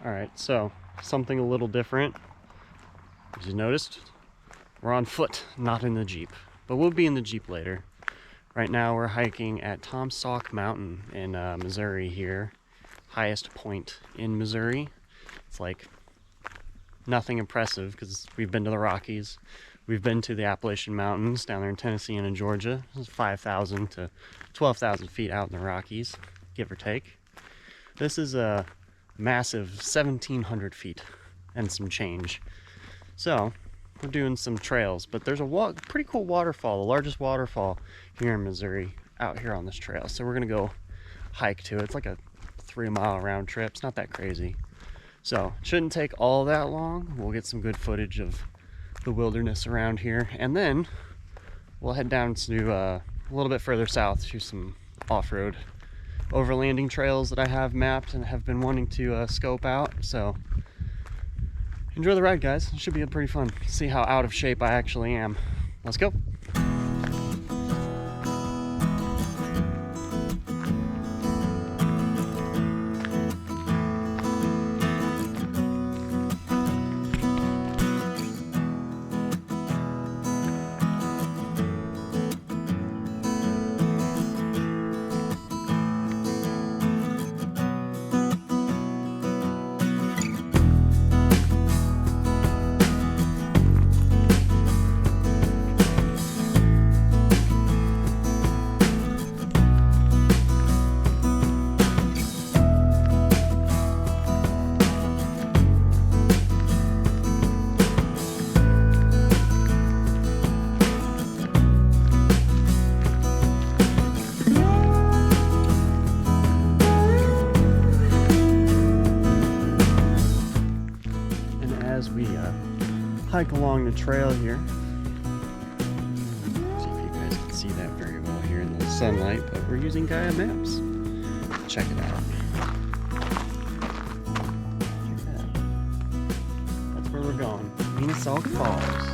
Alright, so something a little different. As you noticed, we're on foot, not in the Jeep. But we'll be in the Jeep later. Right now we're hiking at Tom Sauk Mountain in Missouri here. Highest point in Missouri. It's like nothing impressive because we've been to the Rockies. We've been to the Appalachian Mountains down there in Tennessee and in Georgia. It's 5,000 to 12,000 feet out in the Rockies, give or take. This is a massive 1,700 feet and some change. So we're doing some trails, but there's a pretty cool waterfall, the largest waterfall here in Missouri, out here on this trail. So we're gonna go hike to it. It's like a 3-mile round trip. It's not that crazy. So it shouldn't take all that long. We'll get some good footage of the wilderness around here, and then we'll head down to a little bit further south to some off-road overlanding trails that I have mapped and have been wanting to scope out. So enjoy the ride, guys. It should be pretty fun. See how out of shape I actually am. Let's go. Hike along the trail here. See if you guys can see that very well here in the sunlight, but we're using Gaia Maps. Check it out. Check that out. That's where we're going. Sauk Falls.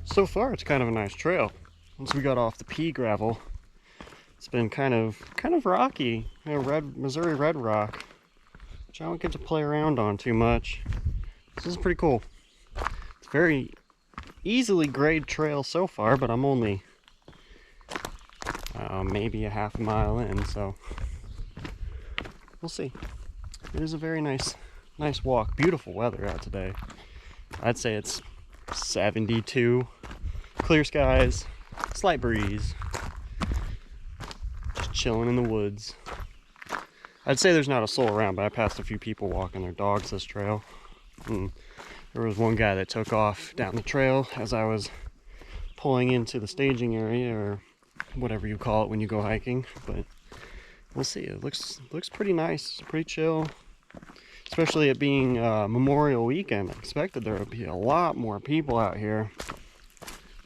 So far, it's kind of a nice trail. Once we got off the pea gravel, it's been kind of rocky. You know, Missouri red rock, which I don't get to play around on too much. This is pretty cool. It's very easily grade trail so far, but I'm only maybe a half a mile in, so we'll see. It is a very nice walk. Beautiful weather out today. I'd say it's 72, clear skies, slight breeze, just chilling in the woods. I'd say there's not a soul around, but I passed a few people walking their dogs this trail. And there was one guy that took off down the trail as I was pulling into the staging area, or whatever you call it when you go hiking. But we'll see. It looks pretty nice, pretty chill. Especially it being Memorial Weekend. I expected there would be a lot more people out here,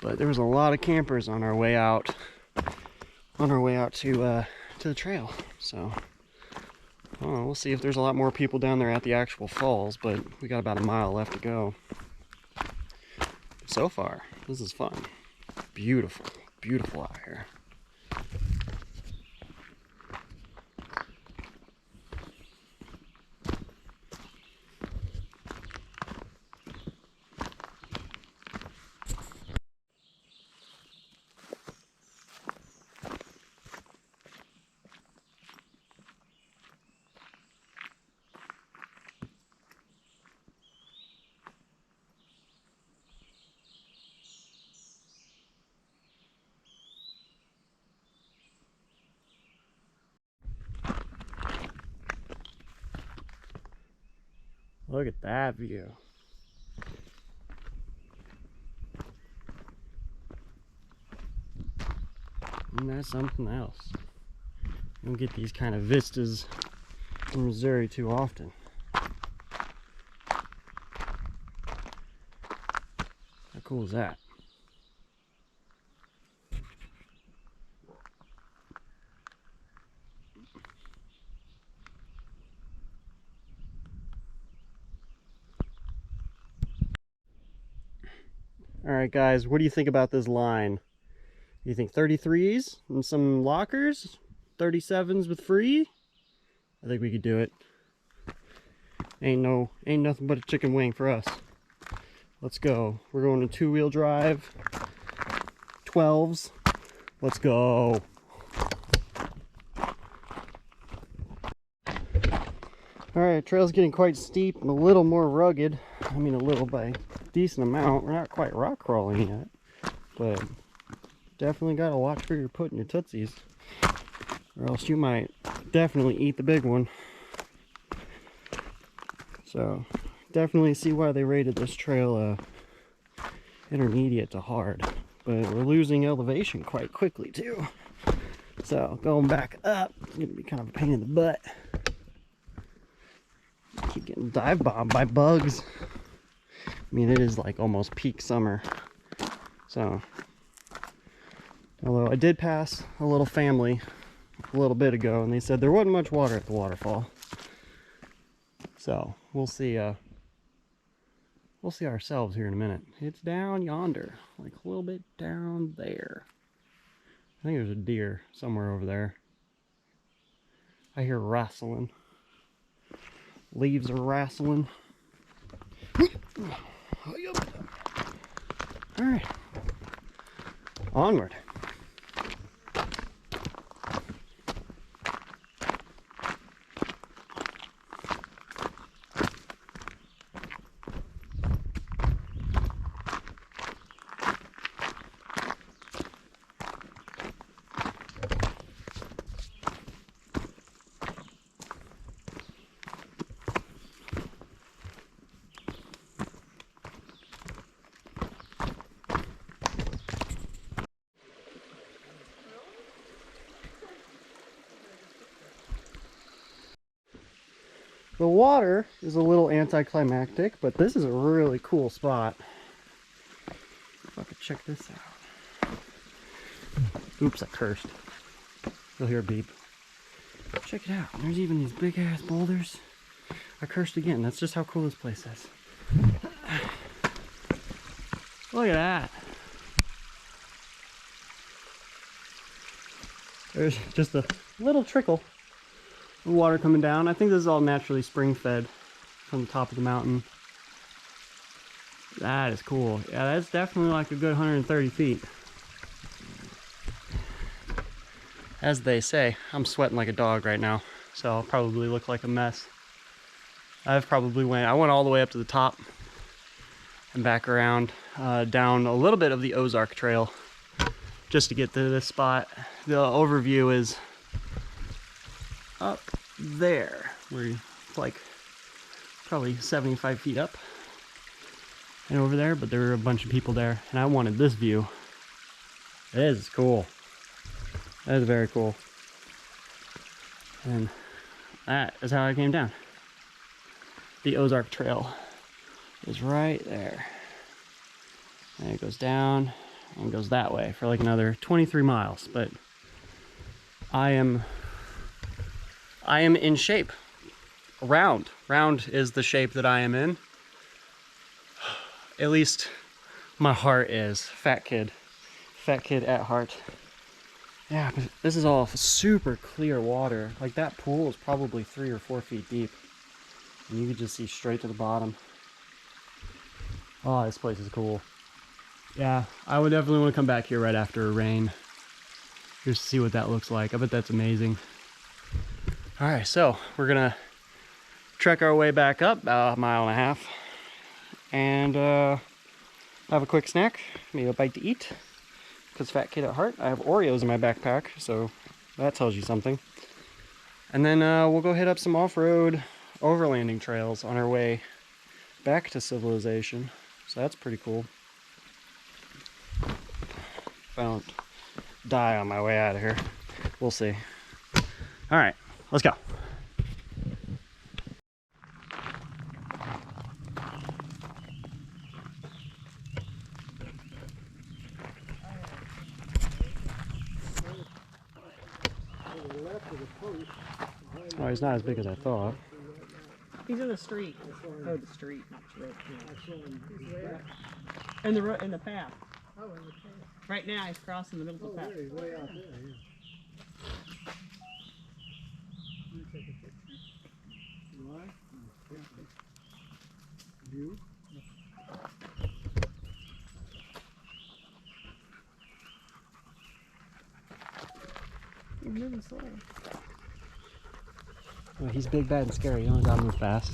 but there was a lot of campers on our way out. To the trail. So I don't know, we'll see if there's a lot more people down there at the actual falls, but we got about a mile left to go. So far, this is fun. Beautiful, beautiful out here. Look at that view. And that's something else. You don't get these kind of vistas in Missouri too often. cool is that? All right, guys, what do you think about this line? You think 33s and some lockers? 37s with free? I think we could do it. Ain't nothing but a chicken wing for us. Let's go. We're going to 2-wheel drive. 12s. Let's go. All right, trail's getting quite steep and a little more rugged. I mean, a little by a decent amount. We're not quite rock crawling yet, but definitely got to watch where you're putting your tootsies, or else you might definitely eat the big one. So definitely see why they rated this trail intermediate to hard, but we're losing elevation quite quickly too. So going back up is gonna be kind of a pain in the butt. Keep getting dive bombed by bugs. I mean, it is like almost peak summer. So, although I did pass a little family a little bit ago, and they said there wasn't much water at the waterfall. So we'll see. We'll see ourselves here in a minute. It's down yonder, like a little bit down there. I think there's a deer somewhere over there. I hear rustling. Leaves are rustling. All right, onward. The water is a little anticlimactic, but this is a really cool spot. If I could check this out. Oops, I cursed. You'll hear a beep. Check it out. There's even these big ass boulders. I cursed again. That's just how cool this place is. Look at that. There's just a little trickle of water coming down. I think this is all naturally spring fed from the top of the mountain. That is cool. Yeah, that's definitely like a good 130 feet. As they say, I'm sweating like a dog right now, so I'll probably look like a mess. I went all the way up to the top and back around, down a little bit of the Ozark Trail just to get to this spot. The overview is up there, where it's like probably 75 feet up and over there, but there were a bunch of people there, and I wanted this view. It is cool. That is very cool. And that is how I came down. The Ozark Trail is right there. And it goes down and goes that way for like another 23 miles. But I am in shape. Round is the shape that I am in. At least my heart is. Fat kid at heart. Yeah, but this is all super clear water. Like, that pool is probably 3 or 4 feet deep. And you can just see straight to the bottom. Oh, this place is cool. Yeah, I would definitely want to come back here right after a rain, just to see what that looks like. I bet that's amazing. All right, so we're gonna trek our way back up about 1.5 miles and have a quick snack, maybe a bite to eat. Because fat kid at heart, I have Oreos in my backpack, so that tells you something. And then we'll go hit up some off-road overlanding trails on our way back to civilization. So that's pretty cool. If I don't die on my way out of here, we'll see. All right, let's go. Oh, he's not as big as I thought. He's in the street. Oh, the street, not the road. In the road, in the path. Right now, he's crossing the middle of the path. He's way out there. You? He's moving slow. Well, he's big, bad, and scary. You only gotta move fast.